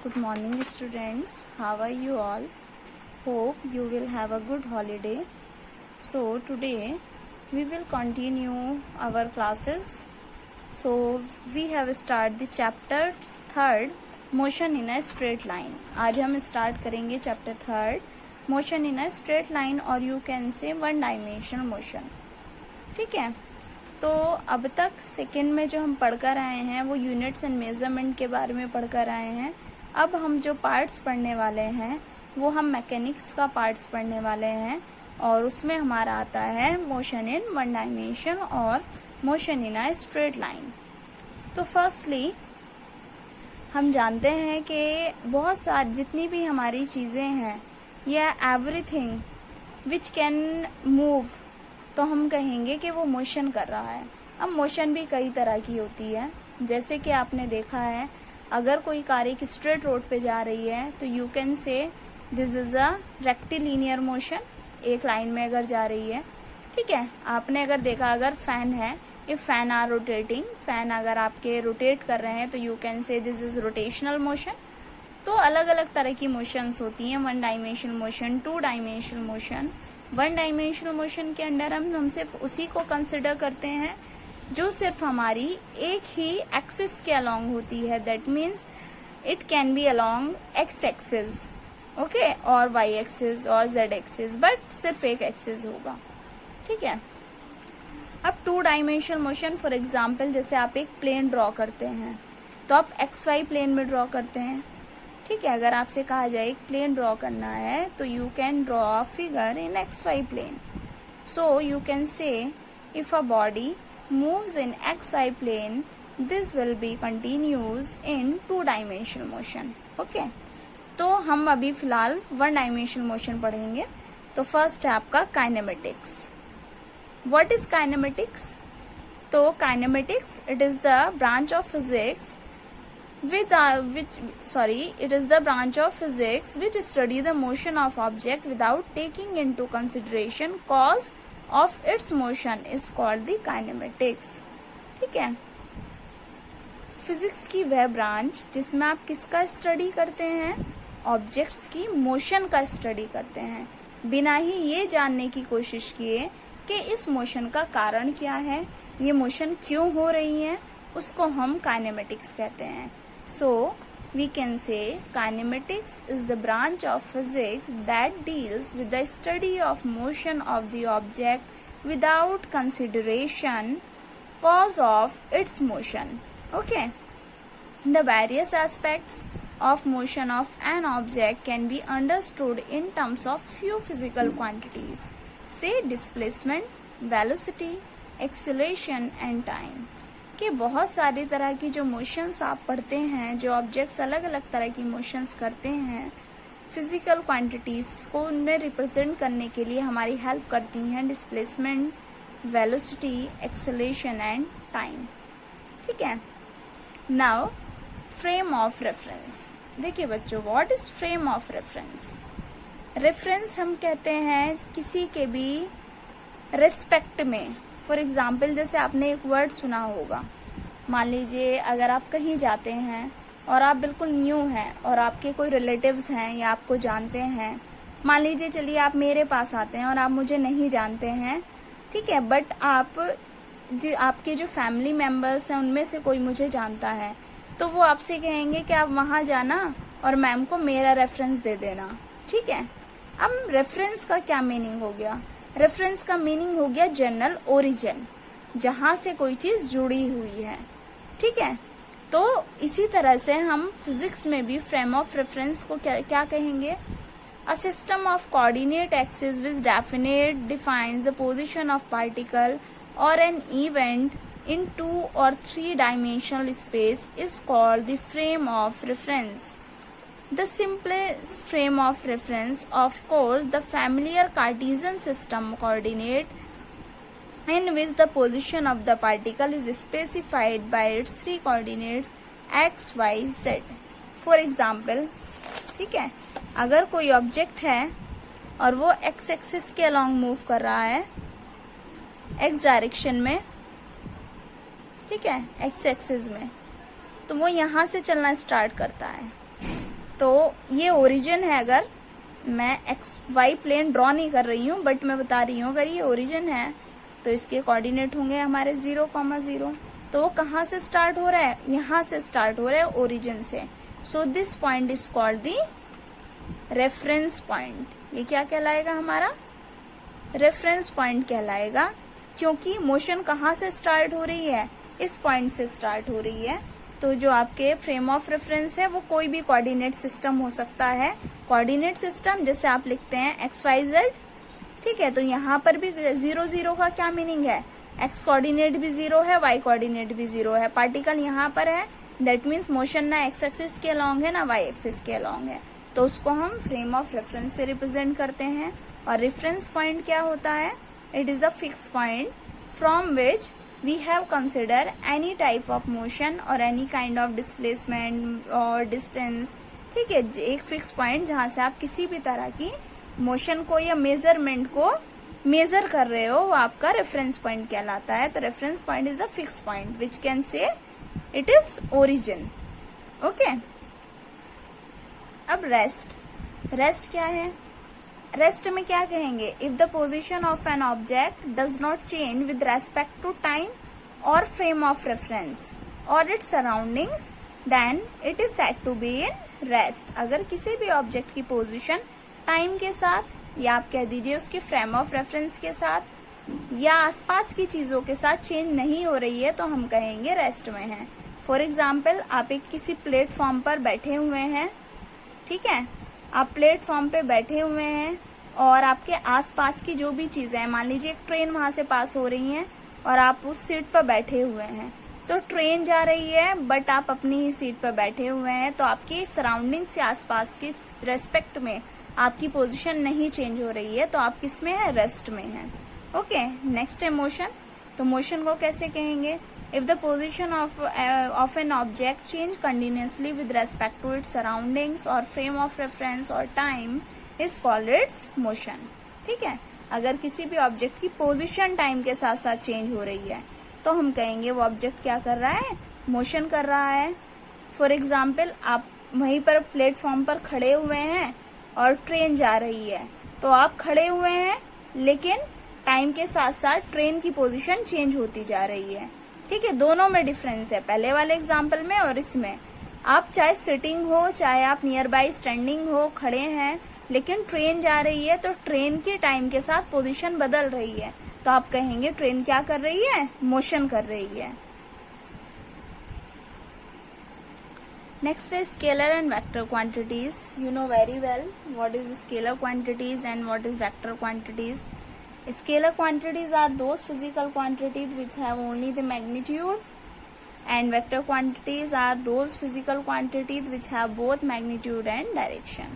Good morning students, how are you all? Hope you will have a good holiday. So today we will continue our classes. So we have started the chapter 3rd motion in a straight line. आज हम start करेंगे chapter 3rd motion in a straight line और you can say one dimensional motion. ठीक है, तो अब तक second में जो हम पढ़कर आए हैं वो यूनिट्स एंड मेजरमेंट के बारे में पढ़कर आए हैं. अब हम जो पार्ट्स पढ़ने वाले हैं वो हम मैकेनिक्स का पार्ट्स पढ़ने वाले हैं और उसमें हमारा आता है मोशन इन वन डायमेंशन और motion in a straight line. तो फर्स्टली हम जानते हैं कि बहुत सारी जितनी भी हमारी चीज़ें हैं या एवरीथिंग विच कैन मूव, तो हम कहेंगे कि वो मोशन कर रहा है. अब मोशन भी कई तरह की होती है, जैसे कि आपने देखा है अगर कोई कार एक स्ट्रेट रोड पे जा रही है तो you can say this is a rectilinear motion, एक लाइन में अगर जा रही है. ठीक है, आपने अगर देखा अगर फैन है, if fan are rotating, fan अगर आपके रोटेट कर रहे हैं तो you can say this is rotational motion. तो अलग अलग तरह की मोशंस होती हैं, one dimensional motion, two dimensional motion. One dimensional motion के अंडर हम सिर्फ उसी को कंसिडर करते हैं जो सिर्फ हमारी एक ही एक्सिस के अलोंग होती है. That means it can be along x axis, okay, और वाई एक्सिस और जेड एक्सिस, बट सिर्फ एक एक्सिस होगा. ठीक है. अब to dimensional motion, for example जैसे आप एक प्लेन ड्रॉ करते हैं तो आप एक्स वाई प्लेन में ड्रॉ करते हैं. ठीक है, अगर आपसे कहा जाए एक प्लेन ड्रॉ करना है तो you can draw a figure in X Y plane. So you can say if a body moves in xy plane, this will be continues in two dimensional motion. Okay, तो हम अभी फिलहाल one dimensional motion पढ़ेंगे. तो first है आपका kinematics. What is kinematics? तो kinematics it is the branch of physics it is the branch of physics which study the motion of object without taking into consideration cause of its motion is called the kinematics. ठीक है, physics की वह branch जिसमें आप किसका study करते हैं? Objects की मोशन का स्टडी करते हैं, बिना ही ये जानने की कोशिश किए कि इस मोशन का कारण क्या है, ये मोशन क्यों हो रही है, उसको हम काइनेमेटिक्स कहते हैं. So we can say kinematics is the branch of physics that deals with the study of motion of the object without consideration cause of its motion. Okay, the various aspects of motion of an object can be understood in terms of few physical quantities, say displacement, velocity, acceleration and time. कि बहुत सारी तरह की जो motions आप पढ़ते हैं, जो ऑब्जेक्ट्स अलग अलग तरह की मोशंस करते हैं, फिजिकल क्वांटिटीज को उनमें रिप्रेजेंट करने के लिए हमारी हेल्प करती हैं displacement, velocity, acceleration and time. ठीक है. Now frame of reference. देखिए बच्चों, what is frame of reference? Reference हम कहते हैं किसी के भी रिस्पेक्ट में. फॉर एग्जाम्पल जैसे आपने एक वर्ड सुना होगा, मान लीजिए अगर आप कहीं जाते हैं और आप बिल्कुल न्यू हैं और आपके कोई रिलेटिव्स हैं या आपको जानते हैं. मान लीजिए चलिए आप मेरे पास आते हैं और आप मुझे नहीं जानते हैं. ठीक है, बट आपके जो फैमिली मेम्बर्स हैं उनमें से कोई मुझे जानता है, तो वो आपसे कहेंगे कि आप वहाँ जाना और मैम को मेरा रेफरेंस दे देना. ठीक है. अब रेफरेंस का क्या मीनिंग हो गया? रेफरेंस का मीनिंग हो गया जनरल ओरिजिन, जहां से कोई चीज जुड़ी हुई है. ठीक है. तो इसी तरह से हम फिजिक्स में भी फ्रेम ऑफ रेफरेंस को क्या कहेंगे? A system of coordinate axis which defines the position of particle और an event in 2 or 3 dimensional space is called the frame of reference. The simplest frame of reference, of course, the familiar Cartesian system coordinate in which the position of the particle is specified by its 3 coordinates x, y, z. For example, ठीक है, अगर कोई object है और वो x axis के along move कर रहा है x डायरेक्शन में, ठीक है, x एक्सिस में, तो वो यहाँ से चलना स्टार्ट करता है. तो ये ओरिजिन है, अगर मैं एक्स वाई प्लेन ड्रॉ नहीं कर रही हूँ बट मैं बता रही हूँ अगर ये ओरिजिन है तो इसके कोऑर्डिनेट होंगे हमारे 0,0। तो वो कहाँ से स्टार्ट हो रहा है, यहाँ से स्टार्ट हो रहा है ओरिजिन से। So this point is called the reference point. ये क्या कहलाएगा, हमारा रेफरेंस पॉइंट कहलाएगा, क्योंकि मोशन कहाँ से स्टार्ट हो रही है, इस पॉइंट से स्टार्ट हो रही है। तो जो आपके फ्रेम ऑफ रेफरेंस है वो कोई भी कोऑर्डिनेट सिस्टम हो सकता है। कोऑर्डिनेट सिस्टम जैसे आप लिखते हैं XYZ, ठीक है। तो यहाँ पर भी 0 0 का क्या मीनिंग है, x कोऑर्डिनेट भी 0 है, y कोऑर्डिनेट भी 0 है। पार्टिकल यहाँ पर है, दैट मीन्स मोशन ना x एक्सिस के अलोंग है ना y एक्सिस के अलोंग है, तो उसको हम फ्रेम ऑफ रेफरेंस से रिप्रेजेंट करते हैं। और रेफरेंस पॉइंट क्या होता है, it is a fix point from which we have consider any type of motion or any kind of displacement or distance, ठीक है। एक फिक्स पॉइंट जहां से आप किसी भी तरह की मोशन को या मेजरमेंट को मेजर कर रहे हो, वो आपका रेफरेंस पॉइंट कहलाता है। तो reference point is a fix point which can say it is origin. Okay, अब रेस्ट क्या है, रेस्ट में क्या कहेंगे, if the position of an object does not change with respect to time और फ्रेम ऑफ रेफरेंस और its surroundings, then it is said to be in rest. अगर किसी भी ऑब्जेक्ट की पोजीशन टाइम के साथ या आप कह दीजिए उसके फ्रेम ऑफ रेफरेंस के साथ या आसपास की चीजों के साथ चेंज नहीं हो रही है तो हम कहेंगे रेस्ट में है। फॉर एग्जाम्पल, आप एक किसी प्लेटफॉर्म पर बैठे हुए हैं, ठीक है, आप प्लेटफॉर्म पे बैठे हुए हैं और आपके आसपास की जो भी चीजें हैं, मान लीजिए एक ट्रेन वहां से पास हो रही है और आप उस सीट पर बैठे हुए हैं, तो ट्रेन जा रही है बट आप अपनी ही सीट पर बैठे हुए हैं, तो आपकी सराउंडिंग से आसपास की रेस्पेक्ट में आपकी पोजीशन नहीं चेंज हो रही है, तो आप किस में है, रेस्ट में है। ओके, नेक्स्ट है मोशन। तो मोशन को कैसे कहेंगे, if the position of an object change continuously with respect to its surroundings or frame of reference or time is called its motion, ठीक है। अगर किसी भी ऑब्जेक्ट की पोजीशन टाइम के साथ साथ चेंज हो रही है तो हम कहेंगे वो ऑब्जेक्ट क्या कर रहा है, मोशन कर रहा है। फॉर एग्जाम्पल, आप वहीं पर प्लेटफॉर्म पर खड़े हुए हैं और ट्रेन जा रही है, तो आप खड़े हुए हैं लेकिन टाइम के साथ साथ ट्रेन की पोजीशन चेंज होती जा रही है, ठीक है। दोनों में डिफरेंस है, पहले वाले एग्जाम्पल में और इसमें। आप चाहे सिटिंग हो, चाहे आप नियर बाई स्टैंडिंग हो, खड़े हैं, लेकिन ट्रेन जा रही है तो ट्रेन के टाइम के साथ पोजीशन बदल रही है, तो आप कहेंगे ट्रेन क्या कर रही है, मोशन कर रही है। नेक्स्ट है scalar and vector quantities. You know very well what is scalar quantities and what is vector quantities. Scalar quantities are those physical quantities which have only the magnitude, and vector quantities are those physical quantities which have both magnitude and direction.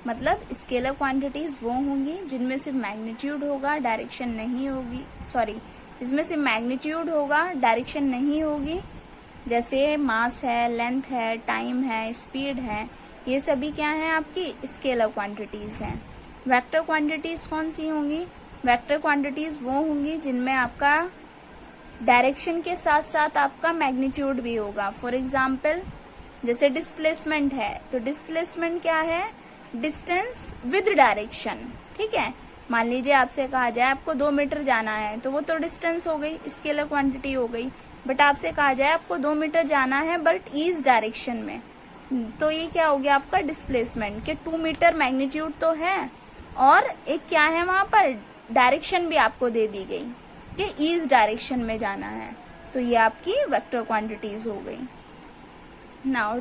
मतलब scalar quantities वो होंगी जिनमें सिर्फ magnitude होगा, direction नहीं होगी, sorry, इसमें सिर्फ मैग्नीट्यूड होगा, डायरेक्शन नहीं होगी, जैसे मास है, लेंथ है, टाइम है, स्पीड है, ये सभी क्या है, आपकी स्केलर क्वांटिटीज हैं। वेक्टर क्वांटिटीज कौन सी होंगी, वेक्टर क्वांटिटीज वो होंगी जिनमें आपका डायरेक्शन के साथ साथ आपका मैग्नीट्यूड भी होगा। फॉर एग्जाम्पल, जैसे डिस्प्लेसमेंट है, तो डिस्प्लेसमेंट क्या है, डिस्टेंस विद डायरेक्शन, ठीक है। मान लीजिए आपसे कहा जाए आपको 2 मीटर जाना है, तो वो तो डिस्टेंस हो गई, स्केलर क्वांटिटी हो गई। बट आपसे कहा जाए आपको 2 मीटर जाना है बट ईस्ट डायरेक्शन में, तो ये क्या हो गया आपका डिस्प्लेसमेंट, के 2 मीटर मैग्नीट्यूड तो है और एक क्या है वहां पर डायरेक्शन भी आपको दे दी गई कि ईस्ट डायरेक्शन में जाना है, तो ये आपकी वेक्टर क्वांटिटीज हो गई। नाउ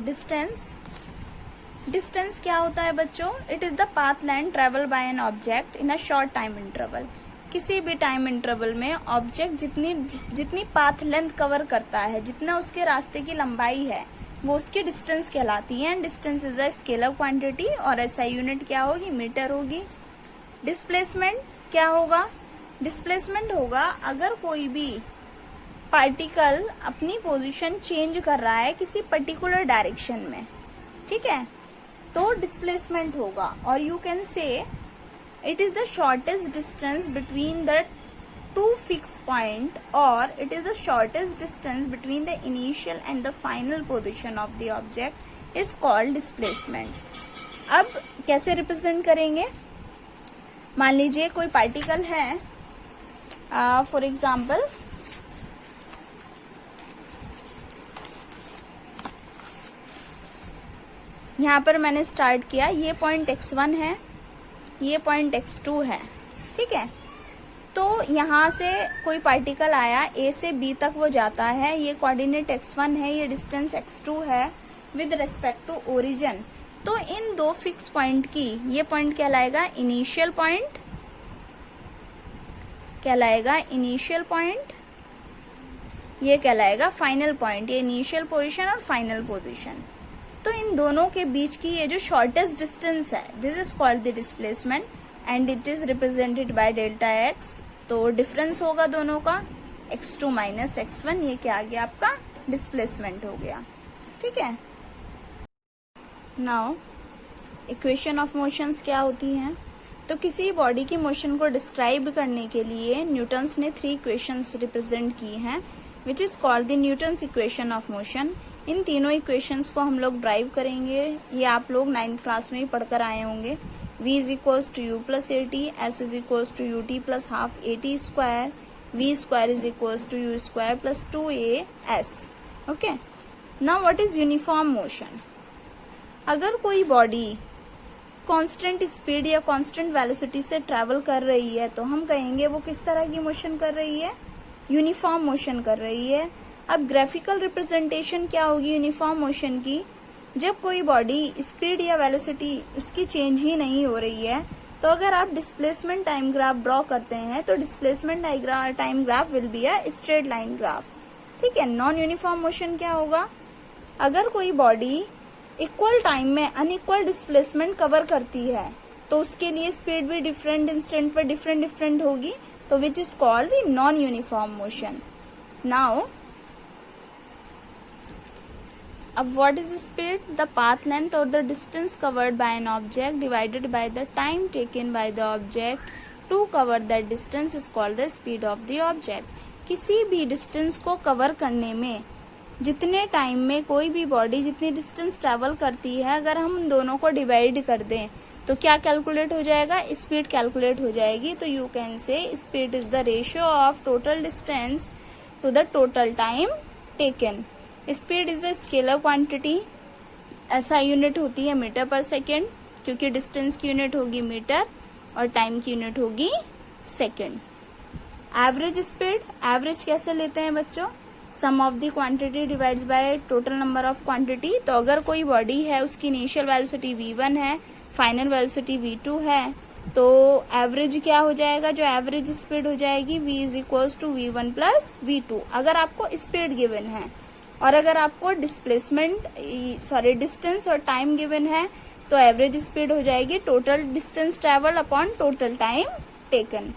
डिस्टेंस क्या होता है बच्चों, it is the path line travel by an object in a short time interval. किसी भी टाइम इंटरवल में ऑब्जेक्ट जितनी पाथ लेंथ कवर करता है, जितना उसके रास्ते की लंबाई है, वो उसकी डिस्टेंस कहलाती है। And distance is a scalar quantity और एसआई यूनिट क्या होगी, मीटर होगी। डिस्प्लेसमेंट क्या होगा, डिस्प्लेसमेंट होगा अगर कोई भी पार्टिकल अपनी पोजीशन चेंज कर रहा है किसी पर्टिकुलर डायरेक्शन में, ठीक है, तो डिस्प्लेसमेंट होगा। और you can say it is the shortest distance between the 2 fix point और it is the shortest distance between the initial and the final position of the object is called displacement. अब कैसे represent करेंगे? मान लीजिए कोई particle है, for example यहाँ पर मैंने स्टार्ट किया, ये पॉइंट x1 है, ये पॉइंट x2 है, ठीक है। तो यहाँ से कोई पार्टिकल आया, A से B तक वो जाता है, ये कोऑर्डिनेट x1 है, ये डिस्टेंस x2 है विद रिस्पेक्ट टू ओरिजिन। तो इन दो फिक्स पॉइंट की, ये पॉइंट कहलाएगा इनिशियल पॉइंट, कहलाएगा इनिशियल पॉइंट, ये कहलाएगा फाइनल पॉइंट, ये इनिशियल पोजीशन और फाइनल पोजीशन। तो इन दोनों के बीच की ये जो शॉर्टेस्ट डिस्टेंस है, this is called the displacement and it is represented by delta x. तो डिफरेंस होगा दोनों का x2 माइनस x1, ये क्या आ गया आपका डिस्प्लेसमेंट हो गया, ठीक है। नाउ इक्वेशन ऑफ मोशंस क्या होती हैं? तो किसी बॉडी की मोशन को डिस्क्राइब करने के लिए न्यूटन्स ने 3 इक्वेशंस रिप्रेजेंट की हैं, which is called the Newton's equation of motion. इन तीनों इक्वेशंस को हम लोग ड्राइव करेंगे, ये आप लोग 9th क्लास में ही पढ़कर आए होंगे। v is equals to U plus A T, S is equals to U T plus half A T square, V square is equals to U square plus 2as। Okay, now what is uniform motion? अगर कोई बॉडी constant speed या constant velocity से travel कर रही है तो हम कहेंगे वो किस तरह की मोशन कर रही है? यूनिफॉर्म मोशन कर रही है। अब ग्राफिकल रिप्रेजेंटेशन क्या होगी यूनिफॉर्म मोशन की? जब कोई बॉडी स्पीड या वेलोसिटी उसकी चेंज ही नहीं हो रही है, तो अगर आप डिस्प्लेसमेंट टाइम ग्राफ ड्रॉ करते हैं तो displacement time graph will be a straight line graph, ठीक है। नॉन यूनिफॉर्म मोशन क्या होगा? अगर कोई बॉडी इक्वल टाइम में अनइक्वल डिस्प्लेसमेंट कवर करती है तो उसके लिए स्पीड भी डिफरेंट इंस्टेंट पर डिफरेंट होगी, तो which is called the non uniform motion. Now अब what is speed? The path length और the distance covered by an object divided by the time taken by the object to cover that distance is called the speed of the object. किसी भी distance को cover करने में जितने time में कोई भी बॉडी जितनी डिस्टेंस ट्रेवल करती है, अगर हम दोनों को डिवाइड कर दें तो क्या कैलकुलेट हो जाएगा? स्पीड कैलकुलेट हो जाएगी। तो you can say speed is the ratio of total distance to the total time taken. Speed is the scalar quantity, ऐसा यूनिट होती है मीटर पर सेकेंड, क्योंकि डिस्टेंस की यूनिट होगी मीटर और टाइम की यूनिट होगी सेकेंड। एवरेज स्पीड, एवरेज कैसे लेते हैं बच्चों? Sum of the quantity divides by total number of quantity. तो अगर कोई बॉडी है उसकी इनिशियल वेलोसिटी v1 है, फाइनल वेलोसिटी v2 है, तो एवरेज क्या हो जाएगा? जो एवरेज स्पीड हो जाएगी v is equals to v1 plus v2, अगर आपको स्पीड गिवन है। और अगर आपको डिस्टेंस और टाइम गिवन है तो एवरेज स्पीड हो जाएगी total distance travel upon total time taken.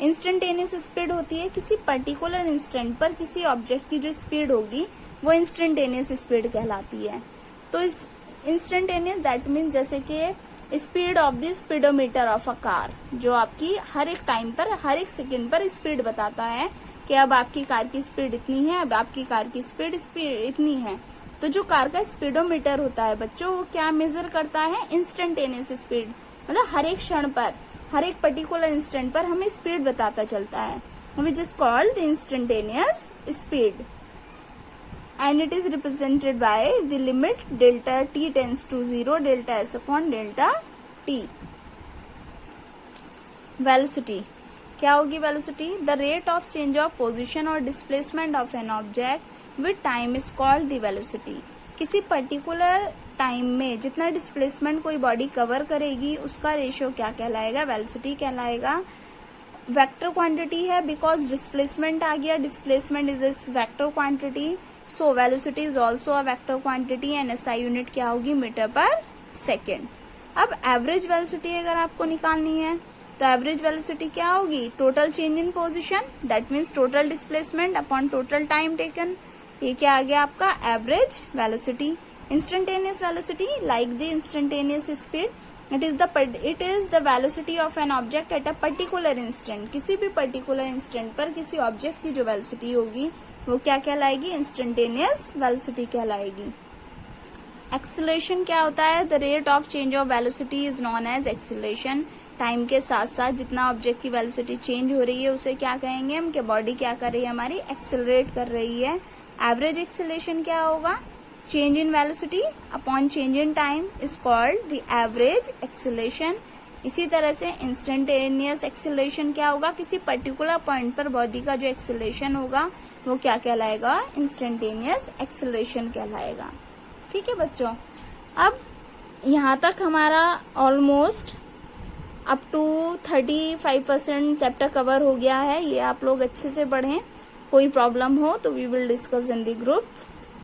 Instantaneous speed होती है किसी पर्टिकुलर इंस्टेंट पर किसी ऑब्जेक्ट की जो स्पीड होगी वो इंस्टेंटेनियस स्पीड कहलाती है। तो इस इंस्टेंटेनियस दैट मीन जैसे कि speed of the speedometer of a car, जो आपकी हर एक टाइम पर हर एक सेकेंड पर स्पीड बताता है कि अब आपकी कार की स्पीड इतनी है, अब आपकी कार की स्पीड इतनी है। तो जो कार का स्पीडोमीटर होता है बच्चों, वो क्या मेजर करता है? इंस्टेंटेनियस स्पीड, मतलब हर एक क्षण पर हर एक पर्टिकुलर इंस्टेंट पर हमें स्पीड बताता चलता है, which is called the instantaneous speed and it is represented by the limit delta t tends to 0 delta s upon delta t। Velocity क्या होगी? Velocity the rate of change of position और displacement of an object with time is called the velocity. किसी particular time में जितना displacement कोई body cover करेगी उसका ratio क्या कहलाएगा? वेलोसिटी कहलाएगा। वेक्टर क्वांटिटी है बिकॉज डिस्प्लेसमेंट आ गया, displacement is a vector quantity, so velocity is also a vector quantity and SI unit क्या होगी? मीटर पर सेकेंड। अब एवरेज वेलोसिटी अगर आपको निकालनी है तो एवरेज वेलोसिटी क्या होगी? Total change in position that means total displacement upon total time taken, ये क्या आ गया आपका? Average velocity. Instantaneous velocity like the instantaneous speed, it is the velocity of an object at a particular instant. किसी भी particular instant पर किसी object की जो वेलोसिटी होगी वो क्या कहलाएगी? इंस्टेंटेनियस वेलोसिटी कहलाएगी। एक्सीलरेशन क्या होता है? The rate of change of velocity is known as acceleration. Time के साथ साथ जितना ऑब्जेक्ट की वेलोसिटी चेंज हो रही है उसे क्या कहेंगे हम? कि बॉडी क्या कर रही है हमारी? एक्सीलरेट कर रही है। एवरेज एक्सीलरेशन क्या होगा? Change in velocity upon change in time is called the average acceleration. इसी तरह से इंस्टेंटेनियस एक्सीलरेशन क्या होगा? किसी पर्टिकुलर पॉइंट पर बॉडी का जो एक्सीलरेशन होगा वो क्या कहलाएगा? इंस्टेंटेनियस एक्सीलरेशन कहलाएगा। ठीक है बच्चों, अब यहाँ तक हमारा almost up to 35% chapter cover हो गया है। ये आप लोग अच्छे से पढ़ें। कोई प्रॉब्लम हो तो we will discuss in the group.